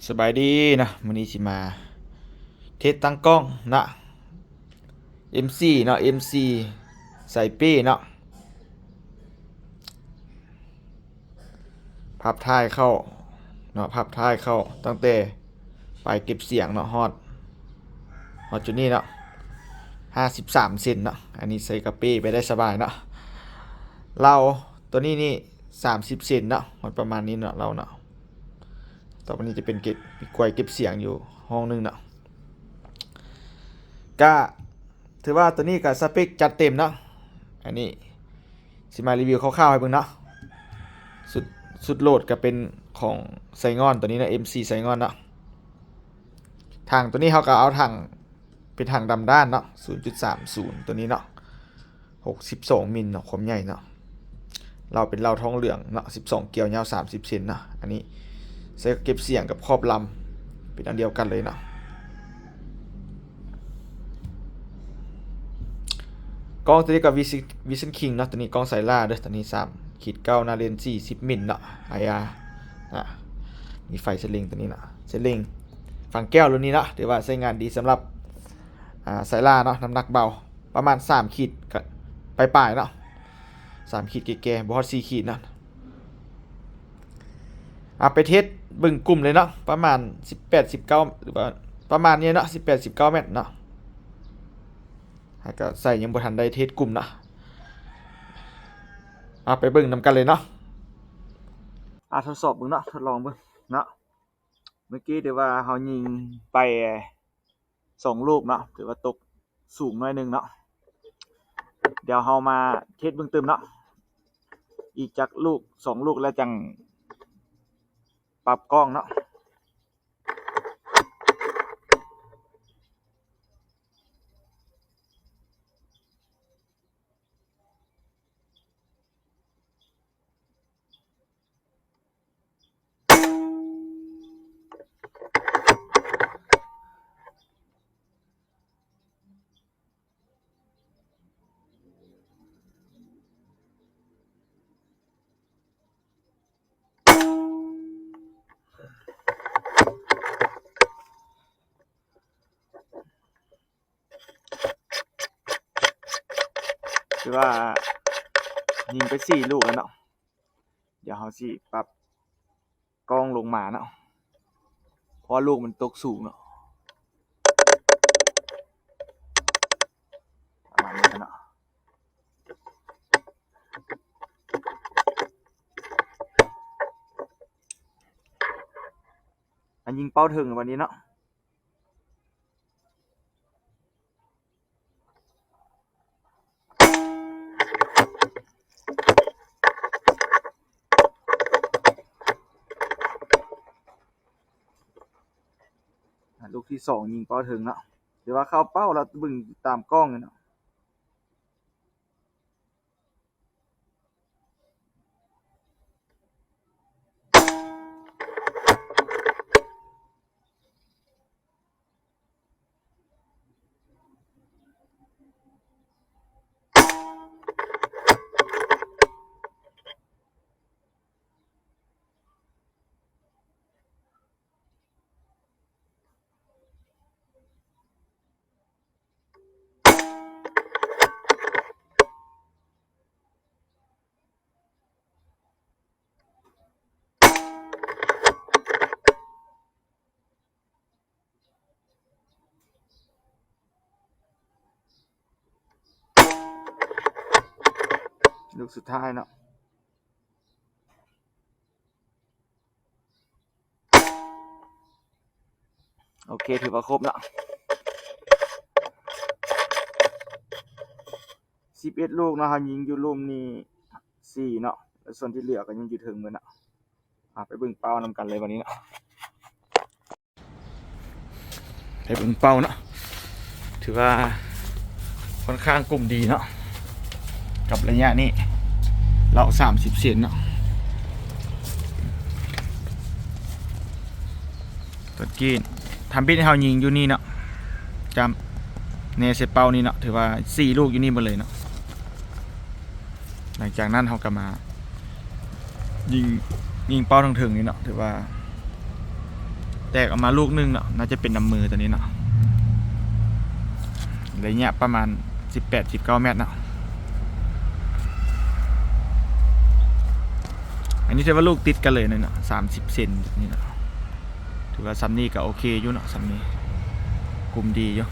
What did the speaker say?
สบายดีนะวันนี้สิมาเทสตั้งกล้องนะ MC เนาะ MC ใส่เป้เนาะพับท้ายเข้าเนาะพับท้ายเข้าตั้งแต่ปลายเก็บเสียงเนาะฮอดจุดนี้เนาะ53เซนเนาะอันนี้ใส่กระเป้ไปได้สบายเนาะเราตัวนี้นี่30เซนเนาะมันประมาณนี้เนาะเราเนาะต่อไปนี้จะเป็นกวยเก็บเสียงอยู่ห้องนึงเนาะก็ถือว่าตัวนี้กับสเปคจัดเต็มเนาะอันนี้สิมารีวิวคร่าวๆให้เบิ่งเนาะสุดสุดโหลดก็เป็นของไซงอนตัวนี้นะ MC ไซงอนเนาะถังตัวนี้เขาก็เอาถังเป็นถังดำด้านเนาะ 0.30 ตัวนี้เนาะ62มิลเนาะความใหญ่เนาะเราเป็นเราทองเหลืองเนาะ12เกลียวยาว30เซนเนาะอันนี้ใส่เก็บเสียงกับครอบลำเป็นอันเดียวกันเลยเนาะกล้องตัวนี้กับวิชั่นคิงเนาะตัวนี้กล้องไซล่าเด้อตัวนี้3.9นาเลนส์40มิลเนาะ IR นะมีไฟสลิงตัวนี้เนาะสลิงฝั่งแก้วรุ่นนี้เนาะถือว่าใช้งานดีสำหรับไซล่าเนาะน้ำหนักเบาประมาณ3ขีดกับปลายๆเนาะ3ขีดแก่ๆบ่ฮอด4ขีดนะไปเทสบึงกลุ่มเลยเนาะประมาณ18-19หรือว่าประมาณนี้เนาะ18-19เมตรเนาะก็ใส่ยังบ่ทันได้เทสกลุ่มนะไปเบิ่งนำกันเลยเนาะทดสอบเบิ่งเนาะทดลองเบิ่งเนาะเมื่อกี้เดี๋ยวว่าเฮายิงไป2ลูกเนาะถือว่าตกสูงหน่อยนึงเนาะเดี๋ยวเฮามาเทสเบิ่งเติมเนาะอีกจักลูก2ลูกแล้วจังปรับกล้องเนาะคือว่ายิงไป4ลูกแล้วเนาะเดี๋ยวเฮาสิปรับกล้องลงมาเนาะเพราะลูกมันตกสูงเนาะประมาณนี้เนาะอันยิงเป้าถึงวันนี้เนาะลูกที่2ยิงเป้าถึงเนาะเดี๋ยวว่าเข้าเป้าแล้วบึงตามกล้องเนาะลูกสุดท้ายเนาะโอเคถือว่าครบเนาะ11ลูกเนาะยิงอยู่ลุ่มนี่4เนาะแล้วส่วนที่เหลือก็ยังอยู่ถึงเหมือนเนาะไปเบิ่งเป้านำกันเลยวันนี้เนาะไปเบิ่งเป้าเนาะถือว่าค่อนข้างกลุ่มดีเนาะกับระยะนี้เรา30เซนเนาะตัวกี้ทำบิดให้เฮายิงอยู่นี่เนาะจำเนเซเป้านี่เนาะถือว่า4ลูกอยู่นี่หมดเลยเนาะหลังจากนั้นเฮาก็มายิงเป้าถึงนี่เนาะถือว่า แตกออกมาลูกนึงเนาะน่าจะเป็นน้ำมือตัวนี้เนาะระยะประมาณ18-19 เมตรเนาะอันนี้ถือว่าลูกติดกันเลยเนาะ30 เซนนี่เนาะถือว่าซัมนี่ก็โอเคอยู่เนาะซัมนี่กลุ่มดีอยู่